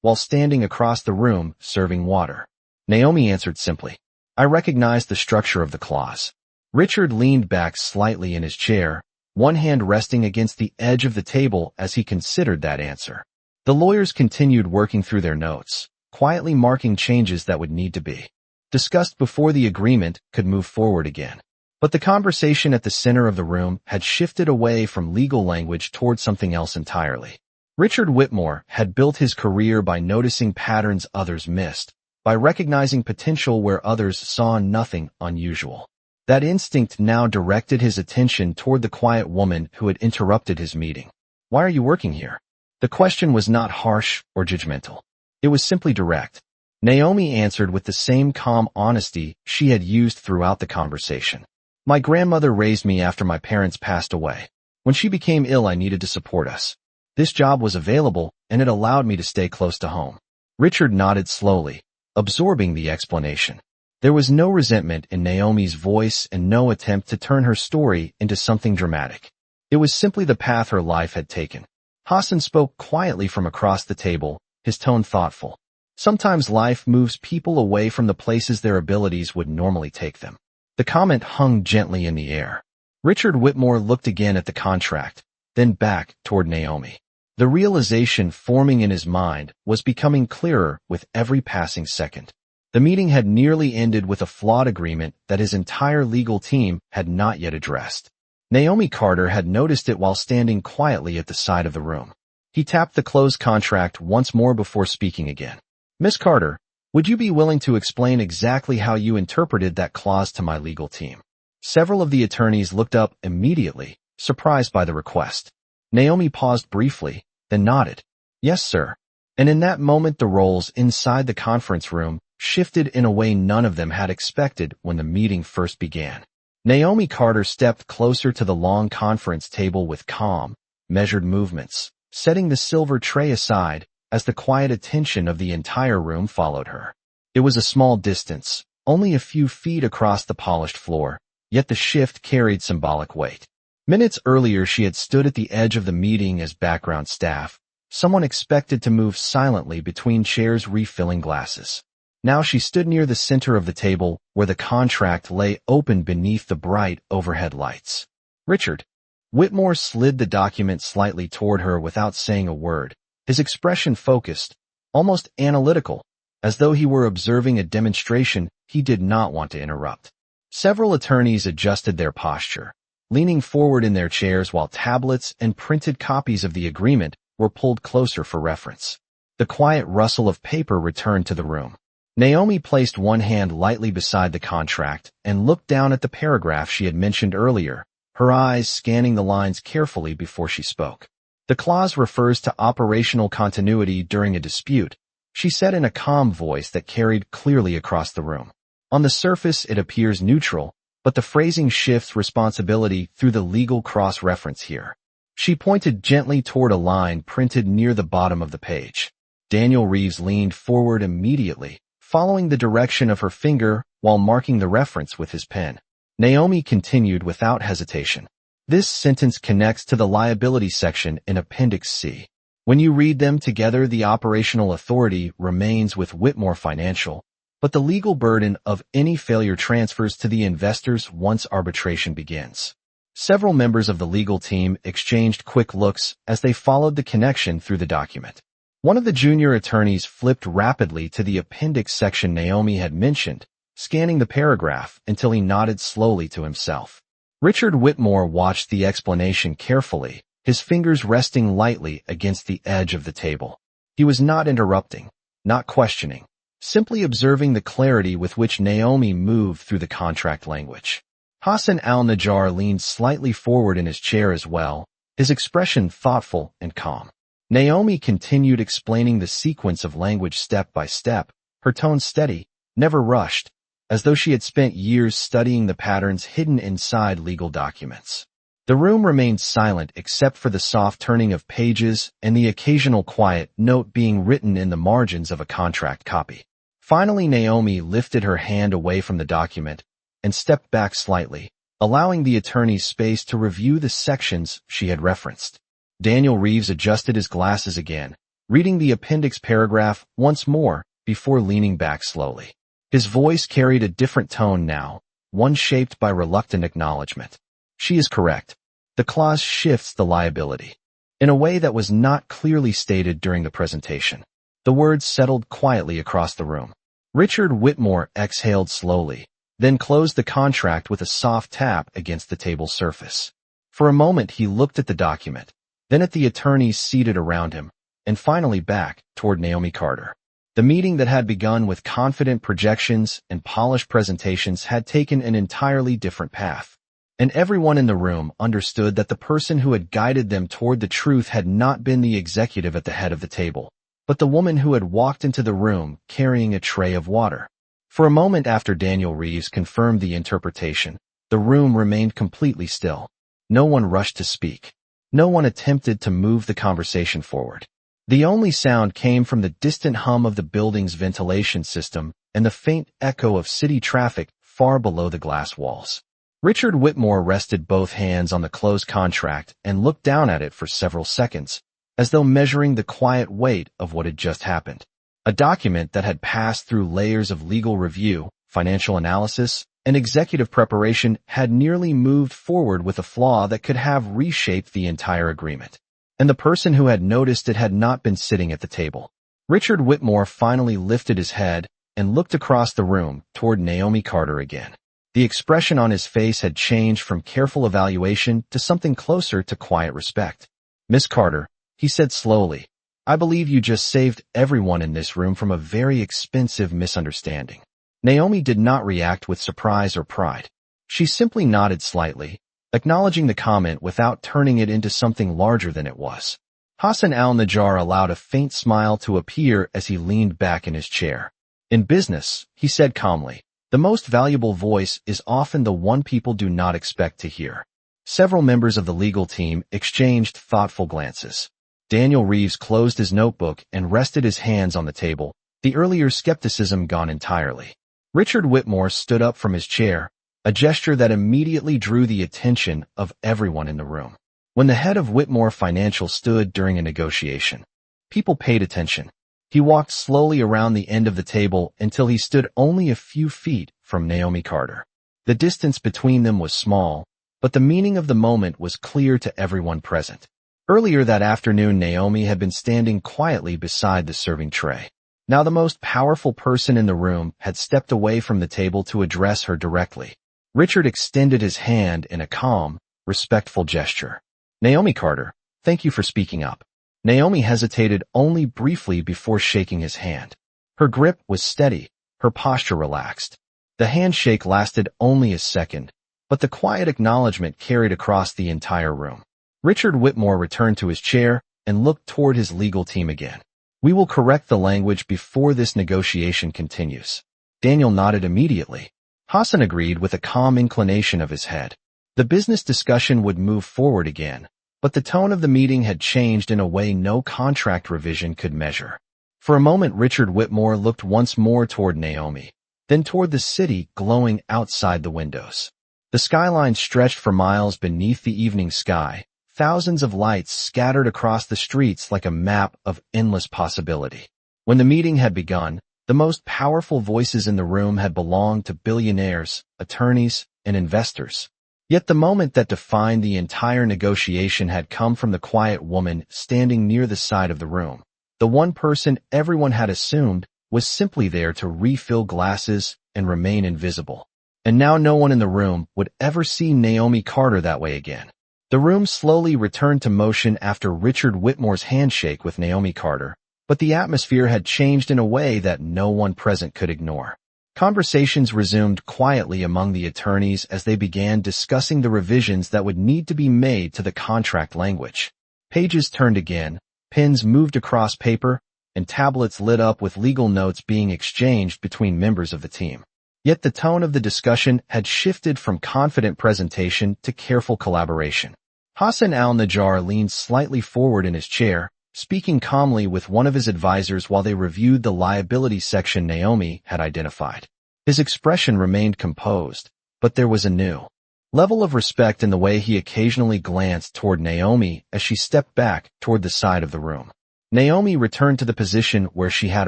while standing across the room serving water. Naomi answered simply. I recognized the structure of the clause. Richard leaned back slightly in his chair, one hand resting against the edge of the table as he considered that answer. The lawyers continued working through their notes, quietly marking changes that would need to be discussed before the agreement could move forward again. But the conversation at the center of the room had shifted away from legal language toward something else entirely. Richard Whitmore had built his career by noticing patterns others missed, by recognizing potential where others saw nothing unusual. That instinct now directed his attention toward the quiet woman who had interrupted his meeting. Why are you working here? The question was not harsh or judgmental. It was simply direct. Naomi answered with the same calm honesty she had used throughout the conversation. My grandmother raised me after my parents passed away. When she became ill, I needed to support us. This job was available, and it allowed me to stay close to home. Richard nodded slowly, absorbing the explanation. There was no resentment in Naomi's voice and no attempt to turn her story into something dramatic. It was simply the path her life had taken. Hassan spoke quietly from across the table, his tone thoughtful. Sometimes life moves people away from the places their abilities would normally take them. The comment hung gently in the air. Richard Whitmore looked again at the contract, then back toward Naomi. The realization forming in his mind was becoming clearer with every passing second. The meeting had nearly ended with a flawed agreement that his entire legal team had not yet addressed. Naomi Carter had noticed it while standing quietly at the side of the room. He tapped the closed contract once more before speaking again. "Miss Carter, would you be willing to explain exactly how you interpreted that clause to my legal team?" Several of the attorneys looked up immediately, surprised by the request. Naomi paused briefly, then nodded. "Yes, sir." And in that moment the roles inside the conference room shifted in a way none of them had expected when the meeting first began. Naomi Carter stepped closer to the long conference table with calm, measured movements, setting the silver tray aside as the quiet attention of the entire room followed her. It was a small distance, only a few feet across the polished floor, yet the shift carried symbolic weight. Minutes earlier she had stood at the edge of the meeting as background staff, someone expected to move silently between chairs refilling glasses. Now she stood near the center of the table, where the contract lay open beneath the bright overhead lights. "Richard." Whitmore slid the document slightly toward her without saying a word, his expression focused, almost analytical, as though he were observing a demonstration he did not want to interrupt. Several attorneys adjusted their posture, leaning forward in their chairs while tablets and printed copies of the agreement were pulled closer for reference. The quiet rustle of paper returned to the room. Naomi placed one hand lightly beside the contract and looked down at the paragraph she had mentioned earlier, her eyes scanning the lines carefully before she spoke. "The clause refers to operational continuity during a dispute," she said in a calm voice that carried clearly across the room. "On the surface it appears neutral, but the phrasing shifts responsibility through the legal cross-reference here." She pointed gently toward a line printed near the bottom of the page. Daniel Reeves leaned forward immediately, following the direction of her finger while marking the reference with his pen. Naomi continued without hesitation. "This sentence connects to the liability section in Appendix C. When you read them together, the operational authority remains with Whitmore Financial, but the legal burden of any failure transfers to the investors once arbitration begins." Several members of the legal team exchanged quick looks as they followed the connection through the document. One of the junior attorneys flipped rapidly to the appendix section Naomi had mentioned, scanning the paragraph until he nodded slowly to himself. Richard Whitmore watched the explanation carefully, his fingers resting lightly against the edge of the table. He was not interrupting, not questioning, simply observing the clarity with which Naomi moved through the contract language. Hassan al-Najjar leaned slightly forward in his chair as well, his expression thoughtful and calm. Naomi continued explaining the sequence of language step by step, her tone steady, never rushed, as though she had spent years studying the patterns hidden inside legal documents. The room remained silent except for the soft turning of pages and the occasional quiet note being written in the margins of a contract copy. Finally, Naomi lifted her hand away from the document and stepped back slightly, allowing the attorney's space to review the sections she had referenced. Daniel Reeves adjusted his glasses again, reading the appendix paragraph once more before leaning back slowly. His voice carried a different tone now, one shaped by reluctant acknowledgement. "She is correct. The clause shifts the liability." In a way that was not clearly stated during the presentation. The words settled quietly across the room. Richard Whitmore exhaled slowly, then closed the contract with a soft tap against the table's surface. For a moment he looked at the document, then at the attorneys seated around him, and finally back toward Naomi Carter. The meeting that had begun with confident projections and polished presentations had taken an entirely different path, and everyone in the room understood that the person who had guided them toward the truth had not been the executive at the head of the table, but the woman who had walked into the room carrying a tray of water. For a moment after Daniel Reeves confirmed the interpretation, the room remained completely still. No one rushed to speak. No one attempted to move the conversation forward. The only sound came from the distant hum of the building's ventilation system and the faint echo of city traffic far below the glass walls. Richard Whitmore rested both hands on the closed contract and looked down at it for several seconds, as though measuring the quiet weight of what had just happened. A document that had passed through layers of legal review, financial analysis, and executive preparation had nearly moved forward with a flaw that could have reshaped the entire agreement. And the person who had noticed it had not been sitting at the table. Richard Whitmore finally lifted his head and looked across the room toward Naomi Carter again. The expression on his face had changed from careful evaluation to something closer to quiet respect. "Miss Carter," he said slowly, "I believe you just saved everyone in this room from a very expensive misunderstanding." Naomi did not react with surprise or pride. She simply nodded slightly, acknowledging the comment without turning it into something larger than it was. Hassan al-Najjar allowed a faint smile to appear as he leaned back in his chair. "In business," he said calmly, "the most valuable voice is often the one people do not expect to hear." Several members of the legal team exchanged thoughtful glances. Daniel Reeves closed his notebook and rested his hands on the table, the earlier skepticism gone entirely. Richard Whitmore stood up from his chair, a gesture that immediately drew the attention of everyone in the room. When the head of Whitmore Financial stood during a negotiation, people paid attention. He walked slowly around the end of the table until he stood only a few feet from Naomi Carter. The distance between them was small, but the meaning of the moment was clear to everyone present. Earlier that afternoon, Naomi had been standing quietly beside the serving tray. Now the most powerful person in the room had stepped away from the table to address her directly. Richard extended his hand in a calm, respectful gesture. "Naomi Carter, thank you for speaking up." Naomi hesitated only briefly before shaking his hand. Her grip was steady, her posture relaxed. The handshake lasted only a second, but the quiet acknowledgement carried across the entire room. Richard Whitmore returned to his chair and looked toward his legal team again. "We will correct the language before this negotiation continues." Daniel nodded immediately. Hassan agreed with a calm inclination of his head. The business discussion would move forward again, but the tone of the meeting had changed in a way no contract revision could measure. For a moment, Richard Whitmore looked once more toward Naomi, then toward the city glowing outside the windows. The skyline stretched for miles beneath the evening sky, thousands of lights scattered across the streets like a map of endless possibility. When the meeting had begun, the most powerful voices in the room had belonged to billionaires, attorneys, and investors. Yet the moment that defined the entire negotiation had come from the quiet woman standing near the side of the room. The one person everyone had assumed was simply there to refill glasses and remain invisible. And now no one in the room would ever see Naomi Carter that way again. The room slowly returned to motion after Richard Whitmore's handshake with Naomi Carter, but the atmosphere had changed in a way that no one present could ignore. Conversations resumed quietly among the attorneys as they began discussing the revisions that would need to be made to the contract language. Pages turned again, pens moved across paper, and tablets lit up with legal notes being exchanged between members of the team. Yet the tone of the discussion had shifted from confident presentation to careful collaboration. Hassan al-Najjar leaned slightly forward in his chair, speaking calmly with one of his advisors while they reviewed the liability section Naomi had identified. His expression remained composed, but there was a new level of respect in the way he occasionally glanced toward Naomi as she stepped back toward the side of the room. Naomi returned to the position where she had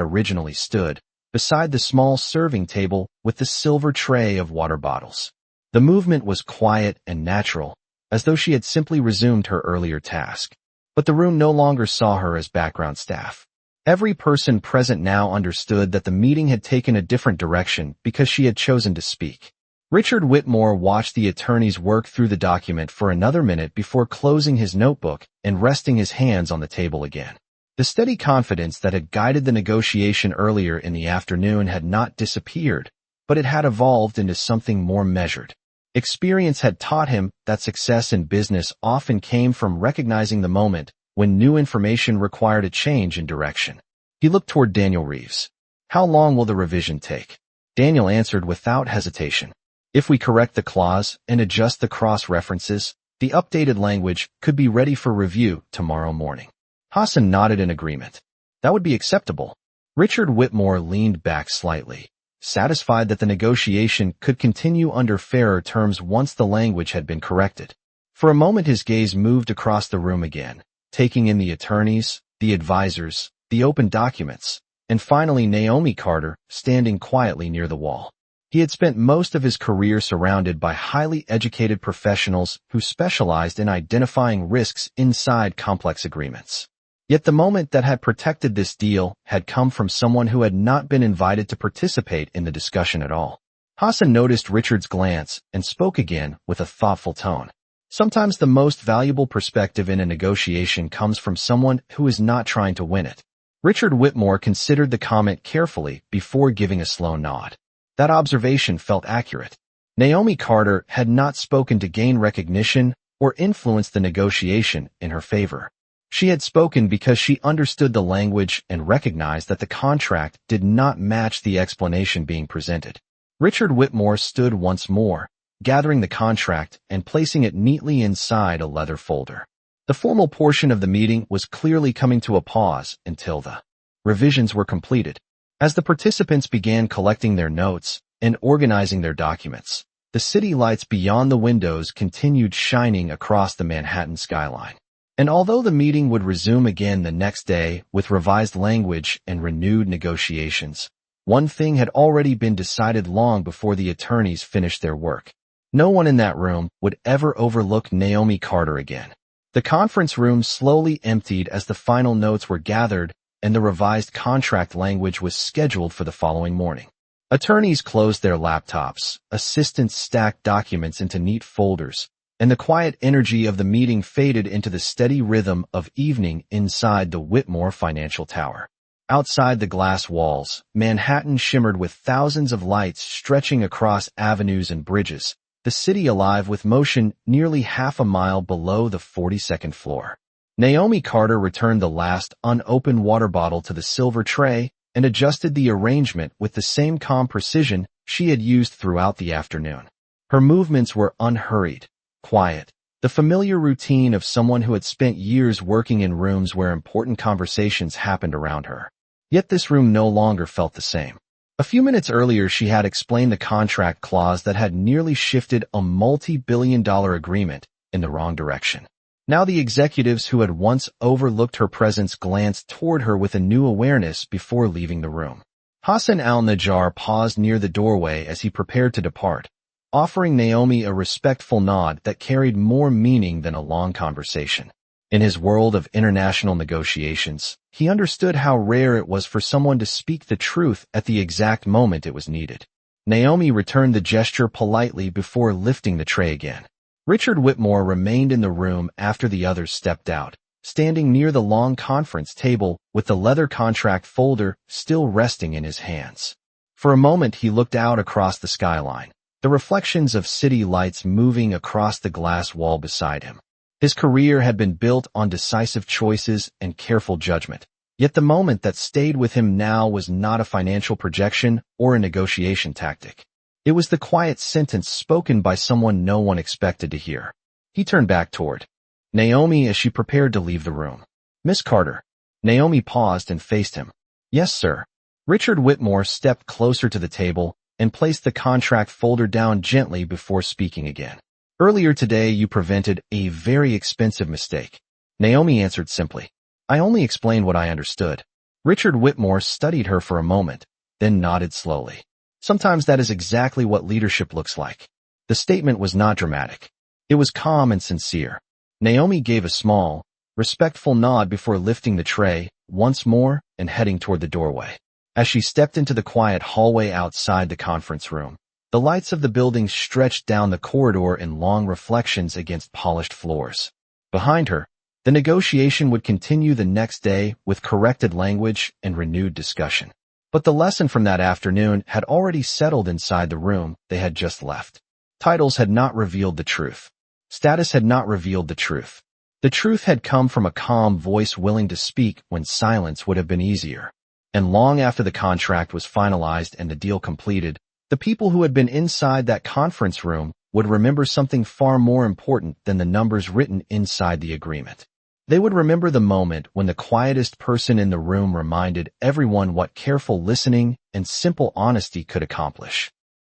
originally stood, beside the small serving table with the silver tray of water bottles. The movement was quiet and natural, as though she had simply resumed her earlier task. But the room no longer saw her as background staff. Every person present now understood that the meeting had taken a different direction because she had chosen to speak. Richard Whitmore watched the attorneys work through the document for another minute before closing his notebook and resting his hands on the table again. The steady confidence that had guided the negotiation earlier in the afternoon had not disappeared, but it had evolved into something more measured. Experience had taught him that success in business often came from recognizing the moment when new information required a change in direction. He looked toward Daniel Reeves. "How long will the revision take?" Daniel answered without hesitation. "If we correct the clause and adjust the cross-references, the updated language could be ready for review tomorrow morning." Hassan nodded in agreement. That would be acceptable. Richard Whitmore leaned back slightly, satisfied that the negotiation could continue under fairer terms once the language had been corrected. For a moment his gaze moved across the room again, taking in the attorneys, the advisors, the open documents, and finally Naomi Carter, standing quietly near the wall. He had spent most of his career surrounded by highly educated professionals who specialized in identifying risks inside complex agreements. Yet the moment that had protected this deal had come from someone who had not been invited to participate in the discussion at all. Hassan noticed Richard's glance and spoke again with a thoughtful tone. Sometimes the most valuable perspective in a negotiation comes from someone who is not trying to win it. Richard Whitmore considered the comment carefully before giving a slow nod. That observation felt accurate. Naomi Carter had not spoken to gain recognition or influence the negotiation in her favor. She had spoken because she understood the language and recognized that the contract did not match the explanation being presented. Richard Whitmore stood once more, gathering the contract and placing it neatly inside a leather folder. The formal portion of the meeting was clearly coming to a pause until the revisions were completed. As the participants began collecting their notes and organizing their documents, the city lights beyond the windows continued shining across the Manhattan skyline. And although the meeting would resume again the next day with revised language and renewed negotiations, one thing had already been decided long before the attorneys finished their work. No one in that room would ever overlook Naomi Carter again. The conference room slowly emptied as the final notes were gathered and the revised contract language was scheduled for the following morning. Attorneys closed their laptops, assistants stacked documents into neat folders, and the quiet energy of the meeting faded into the steady rhythm of evening inside the Whitmore Financial Tower. Outside the glass walls, Manhattan shimmered with thousands of lights stretching across avenues and bridges, the city alive with motion nearly half a mile below the 42nd floor. Naomi Carter returned the last unopened water bottle to the silver tray and adjusted the arrangement with the same calm precision she had used throughout the afternoon. Her movements were unhurried, quiet, the familiar routine of someone who had spent years working in rooms where important conversations happened around her. Yet this room no longer felt the same. A few minutes earlier she had explained the contract clause that had nearly shifted a multi-billion-dollar agreement in the wrong direction. Now the executives who had once overlooked her presence glanced toward her with a new awareness before leaving the room. Hassan al-Najjar paused near the doorway as he prepared to depart, offering Naomi a respectful nod that carried more meaning than a long conversation. In his world of international negotiations, he understood how rare it was for someone to speak the truth at the exact moment it was needed. Naomi returned the gesture politely before lifting the tray again. Richard Whitmore remained in the room after the others stepped out, standing near the long conference table with the leather contract folder still resting in his hands. For a moment he looked out across the skyline, the reflections of city lights moving across the glass wall beside him. His career had been built on decisive choices and careful judgment, yet the moment that stayed with him now was not a financial projection or a negotiation tactic. It was the quiet sentence spoken by someone no one expected to hear. He turned back toward Naomi as she prepared to leave the room. "Miss Carter." Naomi paused and faced him. "Yes, sir." Richard Whitmore stepped closer to the table and placed the contract folder down gently before speaking again. "Earlier today you prevented a very expensive mistake." Naomi answered simply. "I only explained what I understood." Richard Whitmore studied her for a moment, then nodded slowly. Sometimes that is exactly what leadership looks like. The statement was not dramatic. It was calm and sincere. Naomi gave a small, respectful nod before lifting the tray once more and heading toward the doorway. As she stepped into the quiet hallway outside the conference room, the lights of the building stretched down the corridor in long reflections against polished floors. Behind her, the negotiation would continue the next day with corrected language and renewed discussion. But the lesson from that afternoon had already settled inside the room they had just left. Titles had not revealed the truth. Status had not revealed the truth. The truth had come from a calm voice willing to speak when silence would have been easier. And long after the contract was finalized and the deal completed, the people who had been inside that conference room would remember something far more important than the numbers written inside the agreement. They would remember the moment when the quietest person in the room reminded everyone what careful listening and simple honesty could accomplish.